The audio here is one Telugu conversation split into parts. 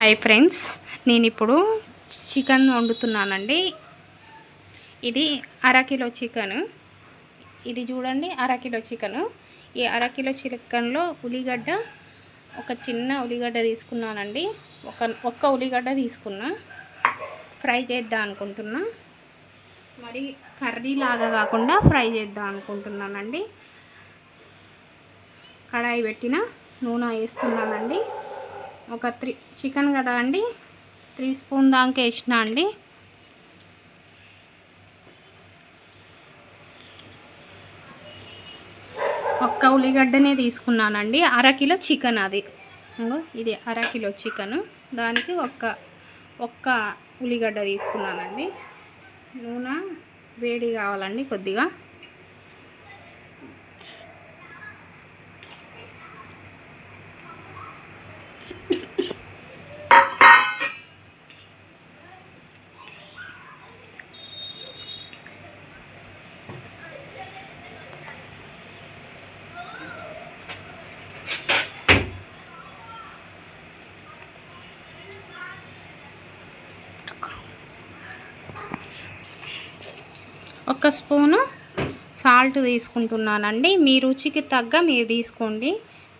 హై ఫ్రెండ్స్, నేను ఇప్పుడు చికెన్ వండుతున్నానండి. ఇది అరకిలో చికెన్. ఇది చూడండి, అరకిలో చికెన్. ఈ అరకిలో చికెన్లో ఉల్లిగడ్డ, ఒక చిన్న ఉల్లిగడ్డ తీసుకున్నానండి. ఒక్క ఉల్లిగడ్డ తీసుకున్నా. ఫ్రై చేద్దాం అనుకుంటున్నా. మరి కర్రీ లాగా కాకుండా ఫ్రై చేద్దాం అనుకుంటున్నానండి. కడాయి పెట్టిన, నూనె వేస్తున్నానండి. ఒక చికెన్ కదా అండి, 3 స్పూన్ దాకా వేసిన అండి. ఒక్క ఉల్లిగడ్డనే తీసుకున్నానండి. అరకిలో చికెన్ అది. ఇది అరకిలో చికెన్, దానికి ఒక్క ఉల్లిగడ్డ తీసుకున్నానండి. నూనె వేడి కావాలండి కొద్దిగా. ఒక స్పూను సాల్ట్ తీసుకుంటున్నానండి. మీ రుచికి తగ్గ మీరు తీసుకోండి.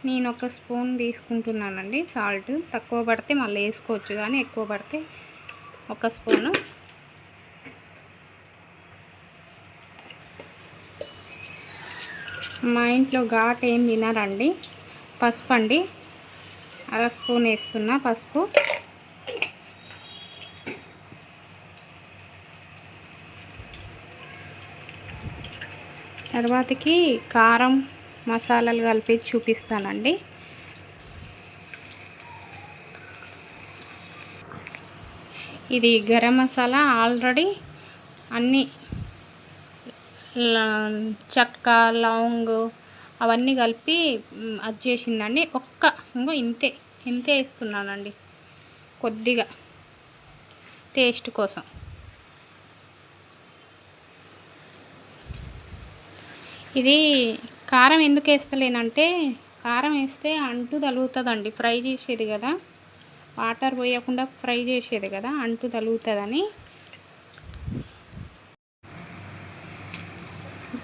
నేను ఒక స్పూన్ తీసుకుంటున్నానండి. సాల్ట్ తక్కువ పడితే మళ్ళీ వేసుకోవచ్చు, కానీ ఎక్కువ పడితే ఒక స్పూను. మా ఇంట్లో ఘాట్ ఏం తినరండి. పసుపు అండి, అర స్పూన్ వేస్తున్నా పసుపు. తర్వాతకి కారం మసాలాలు కలిపి చూపిస్తానండి. ఇది గరం మసాలా ఆల్రెడీ అన్నీ చెక్క లవంగు అవన్నీ కలిపి అది చేసిందండి. ఇంతే వేస్తున్నానండి, కొద్దిగా టేస్ట్ కోసం. ఇది కారం ఎందుకు వేస్తలేనంటే, కారం వేస్తే అంటు తగులుతుందండి. ఫ్రై చేసేది కదా, వాటర్ పోయకుండా ఫ్రై చేసేది కదా, అంటు తగులుతుందని.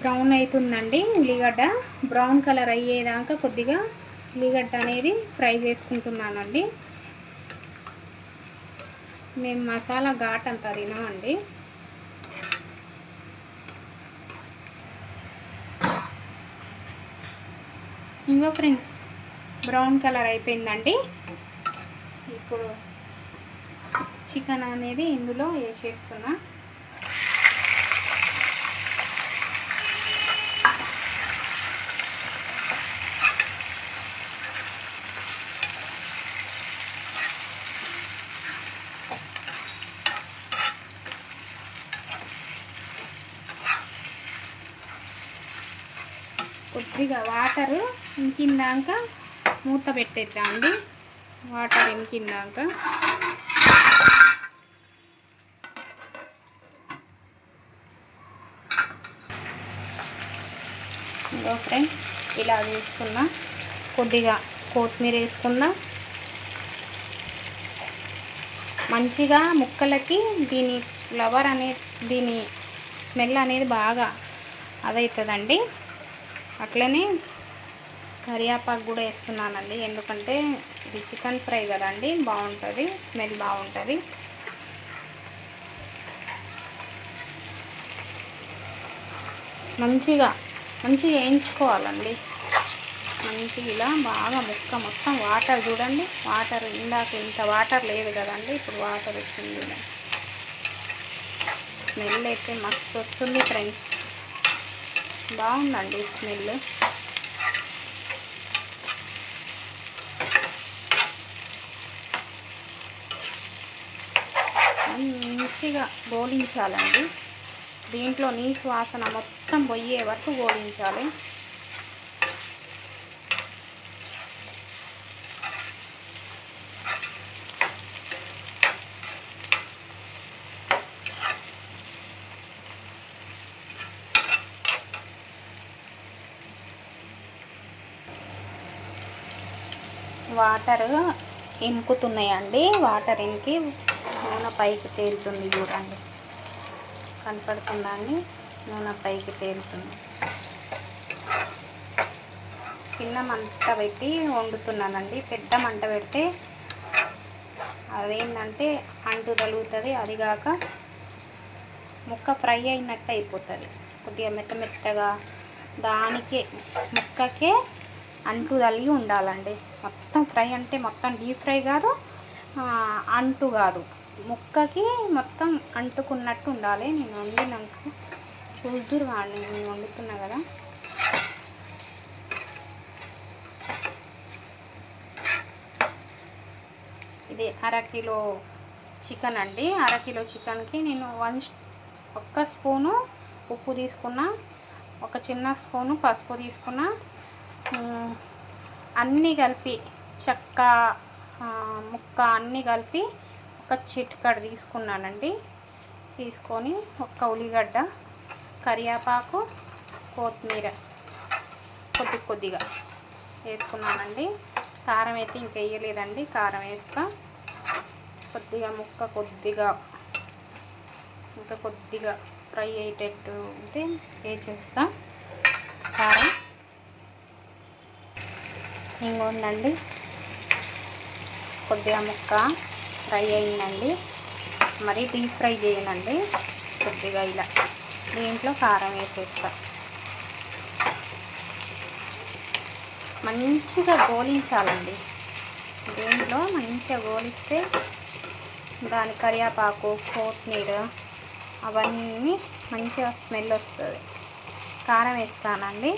బ్రౌన్ అవుతుందండి ఉల్లిగడ్డ. బ్రౌన్ కలర్ అయ్యేదాకా కొద్దిగా ఉల్లిగడ్డ అనేది ఫ్రై చేసుకుంటున్నానండి. మేము మసాలా ఘాట్ అంతా తినమండి. ఇంకో ఫ్రెండ్స్, బ్రౌన్ కలర్ అయిపోయిందండి. ఇప్పుడు చికెన్ అనేది ఇందులో వేసేస్తున్నా. కొద్దిగా వాటర్ ఇంకిందాక మూత పెట్టేద్దామండి. వాటర్ ఇంకిందాక ఇంకో ఫ్రెండ్స్, ఇలా వేసుకున్నా. కొద్దిగా కొత్తిమీర వేసుకుందాం. మంచిగా ముక్కలకి దీని ఫ్లేవర్ అనేది, దీని స్మెల్ అనేది బాగా అదవుతుందండి. అట్లనే కరివేపాకు కూడా వేస్తున్నానండి, ఎందుకంటే ఇది చికెన్ ఫ్రై కదండి, బాగుంటుంది, స్మెల్ బాగుంటుంది. మంచిగా వేయించుకోవాలండి. మంచిగా ఇలా బాగా ముక్క మొత్తం వాటర్ చూడండి. వాటర్ ఇందాక ఇంత వాటర్ లేదు కదండి, ఇప్పుడు వాటర్ వచ్చింది. స్మెల్ అయితే మస్తు వస్తుంది ఫ్రెండ్స్, బాగుందండి స్మెల్. మంచిగా గోలించాలండి. దీంట్లో నీసు వాసన మొత్తం పోయే వరకు గోలించాలి. వాటర్ ఇంకుతున్నాయండి. వాటర్ ఇంకి నూనె పైకి తేలుతుంది చూడండి, కనపడుతుందండి. నూనె పైకి తేలుతుంది. చిన్న మంట పెట్టి వండుతున్నానండి. పెద్ద మంట పెడితే అదేంటంటే అంటు తగులుతుంది. అదిగాక ముక్క ఫ్రై అయినట్టు అయిపోతుంది. కొద్దిగా మెత్తగా దానికే ముక్కకే అంటు తగిలి ఉండాలండి. మొత్తం ఫ్రై అంటే మొత్తం డీప్ ఫ్రై కాదు, అంటు కాదు, ముక్కకి మొత్తం అంటుకున్నట్టు ఉండాలి. నేను వండినాక చూద్దురు కానీ నేను వండుతున్నా కదా. ఇది అరకిలో చికెన్ అండి. అరకిలో చికెన్కి నేను ఒక్క స్పూను ఉప్పు తీసుకున్నా, ఒక చిన్న స్పూను పసుపు తీసుకున్నా, అన్నీ కలిపి చెక్క ముక్క అన్నీ కలిపి ఒక చిటికెడు తీసుకున్నానండి. తీసుకొని ఒక్క ఉల్లిగడ్డ, కరివేపాకు, కొత్తిమీర కొద్దిగా వేసుకున్నానండి. కారం అయితే ఇంక వేయలేదండి, కారం వేస్తా. కొద్దిగా ముక్క ఇంకా కొద్దిగా ఫ్రై అయ్యేటట్టు ఉంటే వేసేస్తా కారం. ఇంకొండండి కొద్దిగా ముక్క ఫ్రై అయిందండి. మరి డీప్ ఫ్రై చేయనండి, కొద్దిగా ఇలా దీంట్లో కారం వేసేస్తా. మంచిగా గోలించాలండి. దీంట్లో మంచిగా గోలిస్తే దాని కరివేపాకు, కొత్తిమీర అవన్నీ మంచిగా స్మెల్ వస్తుంది. కారం వేస్తానండి.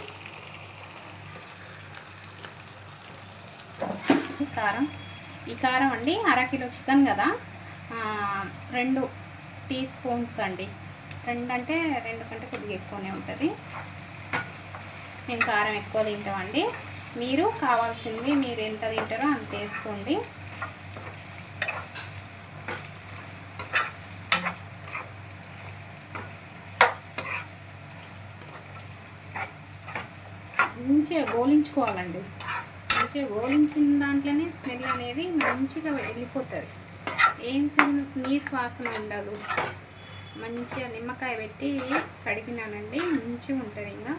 ఈ కారం అండి అరకిలో చికెన్ కదా, 2 టీ స్పూన్స్ అండి. 2 అంటే 2 కంటే కొద్దిగా ఎక్కువనే ఉంటుంది. మేము కారం ఎక్కువ తింటామండి. మీరు కావాల్సింది మీరు ఎంత తింటారో అంత వేసుకోండి. మంచిగా గోలించుకోవాలండి. మంచిగా గోలించిన దాంట్లోనే స్మెల్ అనేది మంచిగా వెళ్ళిపోతుంది. ఏం నీసు వాసన ఉండదు. మంచిగా నిమ్మకాయ పెట్టి కడిగినానండి, మంచిగా ఉంటుంది. ఇంకా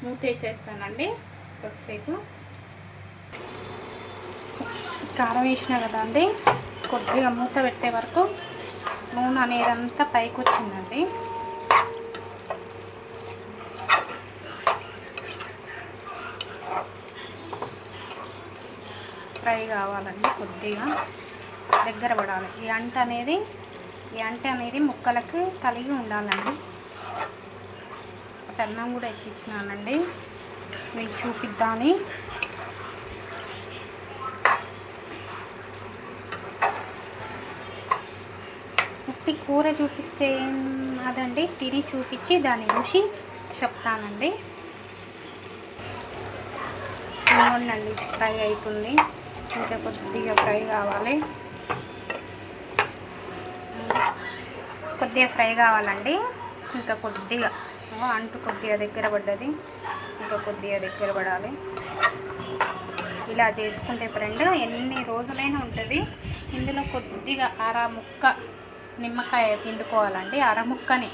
మూతేసేస్తానండి కొద్దిసేపు. కారం వేసినా కదా అండి, కొద్దిగా మూత పెట్టే వరకు నూనె అనేది అంతా పైకి వచ్చిందండి. ఫ్రై కావాలండి, కొద్దిగా దగ్గర పడాలి. ఈ అంట అనేది ముక్కలకు కలిగి ఉండాలండి. అన్నం కూడా ఎక్కించినానండి మీకు చూపిద్దామని. ఉత్తి కూర చూపిస్తే అదండి, తిని చూపించి దాని రుచి చెప్తానండి. ఇవ్వండి, ఫ్రై అవుతుంది. ఇంకా కొద్దిగా ఫ్రై కావాలి. కొద్దిగా ఫ్రై కావాలండి. ఇంకా కొద్దిగా అంటు కొద్దిగా దగ్గర పడ్డది, ఇంకా కొద్దిగా దగ్గర పడాలి. ఇలా చేసుకుంటే ఫ్రెండ్ ఎన్ని రోజులైనా ఉంటుంది. ఇందులో కొద్దిగా ముక్క నిమ్మకాయ పిండుకోవాలండి. ముక్కని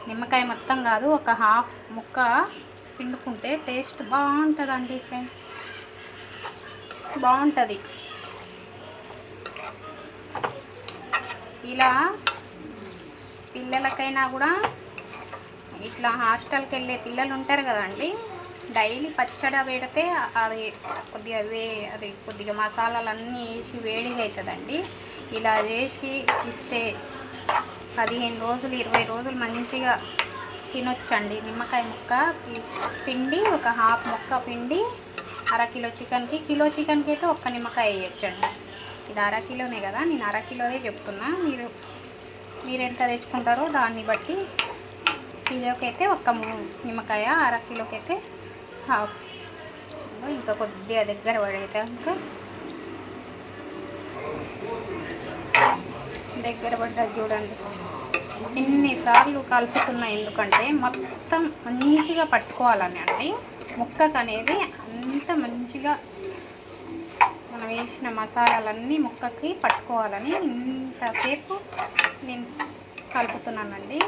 నిమ్మకాయ మొత్తం కాదు, ఒక హాఫ్ ముక్క పిండుకుంటే టేస్ట్ బాగుంటుందండి ఫ్రెండ్, బాగుంటుంది. ఇలా పిల్లలకైనా కూడా, ఇట్లా హాస్టల్కి వెళ్ళే పిల్లలు ఉంటారు కదండి, డైలీ పచ్చడి పెడితే అది కొద్దిగా మసాలాలన్నీ వేసి వేడిగా అవుతుందండి. ఇలా చేసి ఇస్తే 15 రోజులు 20 రోజులు మంచిగా తినొచ్చండి. నిమ్మకాయ ముక్క పిండి, ఒక హాఫ్ ముక్క పిండి అరకిలో చికెన్కి, కిలో చికెన్కి అయితే ఒక్క నిమ్మకాయ వేయొచ్చండి. ఇది అరకిలోనే కదా, నేను అరకిలోనే చెప్తున్నా. మీరు ఎంత తెచ్చుకుంటారో దాన్ని బట్టి, కిలోకి అయితే ఒక్క నిమ్మకాయ, అరకిలోకి అయితే హాఫ్. ఇంకా కొద్దిగా దగ్గర పడేదా, ఇంకా దగ్గర పడ్డది చూడండి. ఎన్నిసార్లు కలుపుతున్నా, ఎందుకంటే మొత్తం మంచిగా పట్టుకోవాలని అండి. ముక్కకు అనేది అంత మంచిగా వేసిన మసాలాలన్నీ ముక్కకి పట్టుకోవాలని ఇంతసేపు నేను కలుపుతున్నానండి.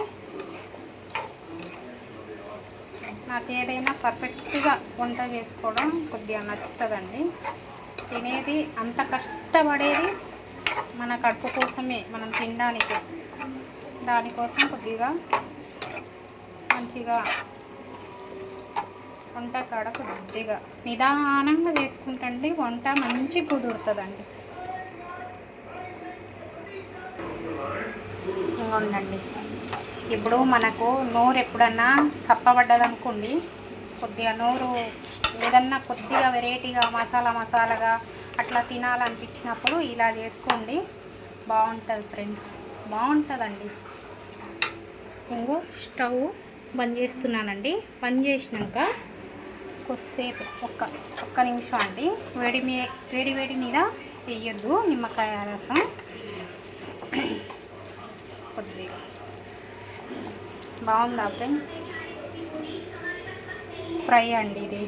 నాకు ఏదైనా పర్ఫెక్ట్గా వంట చేసుకోవడం కొద్దిగా నచ్చుతుందండి. తినేది అంత కష్టపడేది మన కడుపు కోసమే, మనం తినడానికి. దానికోసం కొద్దిగా మంచిగా వంట కాడ కొద్దిగా నిదానంగా చేసుకుంటండి వంట మంచి కుదురుతుందండి. ఉండండి. ఇప్పుడు మనకు నోరు ఎప్పుడన్నా సప్పబడ్డదనుకోండి, కొద్దిగా నోరు ఏదన్నా కొద్దిగా వెరైటీగా మసాలాగా అట్లా తినాలనిపించినప్పుడు ఇలా చేసుకోండి, బాగుంటుంది ఫ్రెండ్స్, బాగుంటుందండి. ఇంకో స్టవ్ బంద్ చేస్తున్నానండి. బంద్ చేసినాక కొద్దిసేపు ఒక్క నిమిషం అండి, వేడి మీద వేయొద్దు నిమ్మకాయ రసం. కొద్దిగా బాగుందా ఫ్రెండ్స్? ఫ్రై అండి ఇది.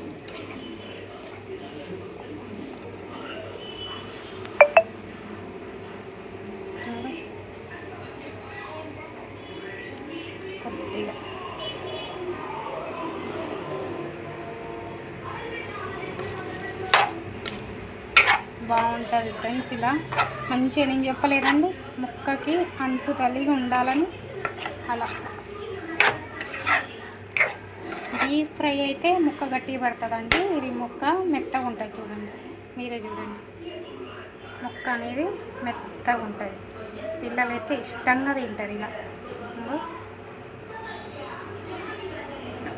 కొద్దిగా బాగుంటుంది ఫ్రెండ్స్. ఇలా మంచిగా నేను చెప్పలేదండి, ముక్కకి అంటు తల్లిగా ఉండాలని. అలా డీప్ ఫ్రై అయితే ముక్క గట్టిగా పడుతుందండి. ఇది ముక్క మెత్తగా ఉంటుంది. చూడండి, మీరే చూడండి, ముక్క అనేది మెత్తగా ఉంటుంది. పిల్లలైతే ఇష్టంగా తింటారు ఇలా.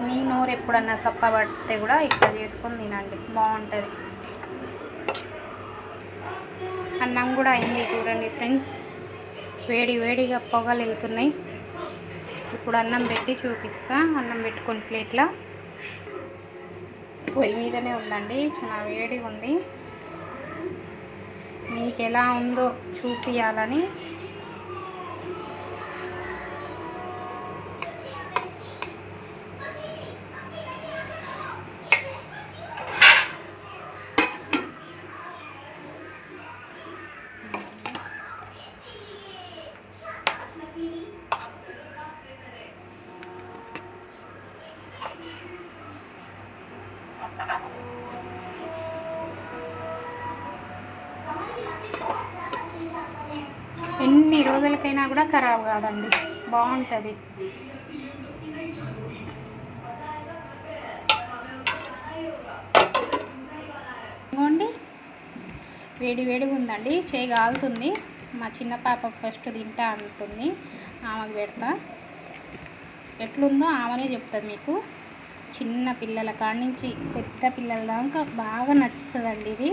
మీ నోరు ఎప్పుడన్నా సప్పబడితే కూడా ఇట్లా చేసుకొని తినండి, బాగుంటుంది. అన్నం కూడా అయింది చూడండి ఫ్రెండ్స్, వేడిగా పొగలు వెళ్తున్నాయి. ఇప్పుడు అన్నం పెట్టి చూపిస్తా. అన్నం పెట్టుకొని ప్లేట్లో పొయ్యి మీదనే ఉందండి, చాలా వేడిగా ఉంది. మీకు ఎలా ఉందో చూపించాలని ఎన్ని రోజులకైనా కూడా ఖరాబ్ కాదండి, బాగుంటుంది. ఇవ్వండి, వేడిగా ఉందండి, చేయి కాలుతుంది. మా చిన్న పాప ఫస్ట్ తింటా అంటుంది, ఆమెకు పెడతా. ఎట్లుందో ఆమెనే చెప్తుంది మీకు. చిన్న పిల్లల కాడి నుంచి పెద్ద పిల్లల దాకా బాగా నచ్చుతుందండి ఇది.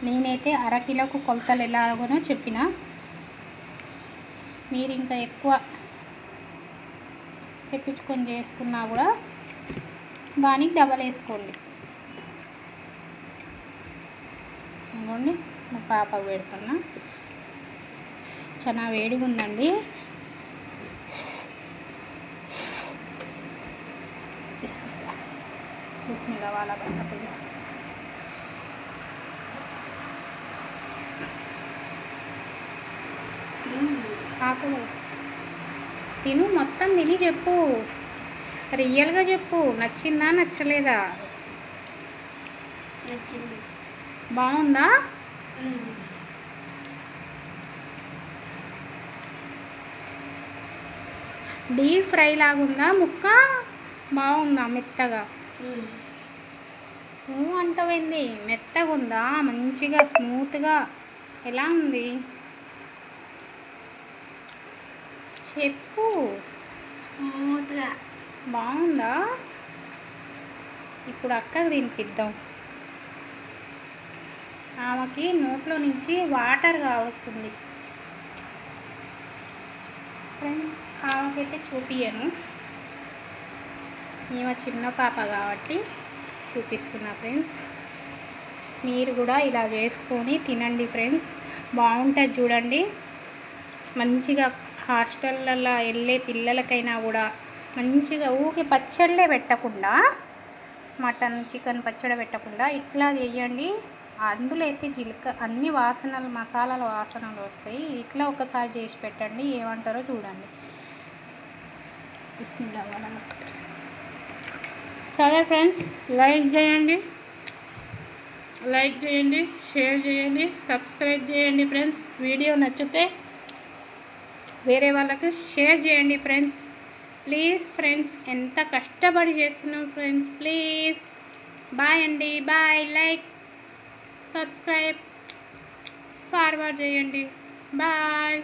నేనైతే అరకిలోకు కొలతలు ఎలాగోనో చెప్పిన, మీరు ఇంకా ఎక్కువ తెప్పించుకొని చేసుకున్నా కూడా దానికి డబల్ వేసుకోండి. ఇవ్వండి, మా పాపకు పెడుతున్నా. చాలా వేడిగా ఉందండి. బిస్మిల్లా వాలా బరకతుల్లా. ఆకలి తిను, మొత్తం తిని చెప్పు, రియల్గా చెప్పు, నచ్చిందా నచ్చలేదా? నచ్చింది. బాగుందా? డీప్ ఫ్రై లాగుందా ముక్క? బాగుందా మెత్తగా? అంటవేంది, మెత్తగా ఉందా? మంచిగా స్మూత్గా ఎలా ఉంది చెప్పు. స్మూత్గా బాగుందా? ఇప్పుడు అక్కకు తినిపిద్దాం. ఆమెకి నోట్లో నుంచి వాటర్ కావుతుంది ఫ్రెండ్స్. ఆమెకైతే చూపియను, ఈమె చిన్న పాప కాబట్టి చూపిస్తున్నా ఫ్రెండ్స్. మీరు కూడా ఇలా చేసుకొని తినండి ఫ్రెండ్స్, బాగుంటుంది. చూడండి, మంచిగా హాస్టళ్ళల్లో వెళ్ళే పిల్లలకైనా కూడా మంచిగా ఊకే పచ్చళ్ళే పెట్టకుండా, మటన్ చికెన్ పచ్చడి పెట్టకుండా ఇట్లా చేయండి, అందులో అయితే అన్ని వాసనలు మసాలాల వాసనలు వస్తాయి. ఇట్లా ఒకసారి చేసి పెట్టండి, ఏమంటారో చూడండి. బిస్మిల్లా అవ్వాలి. సరే ఫ్రెండ్స్, లైక్ చేయండి, షేర్ చేయండి, సబ్స్క్రైబ్ చేయండి ఫ్రెండ్స్. వీడియో నచ్చితే వేరే వాళ్ళకు షేర్ చేయండి ఫ్రెండ్స్. ప్లీజ్ ఫ్రెండ్స్, ఎంత కష్టపడి చేస్తున్నాం ఫ్రెండ్స్. ప్లీజ్ బాయ్ అండి, బాయ్. లైక్, సబ్స్క్రైబ్, ఫార్వర్డ్ చేయండి. బాయ్.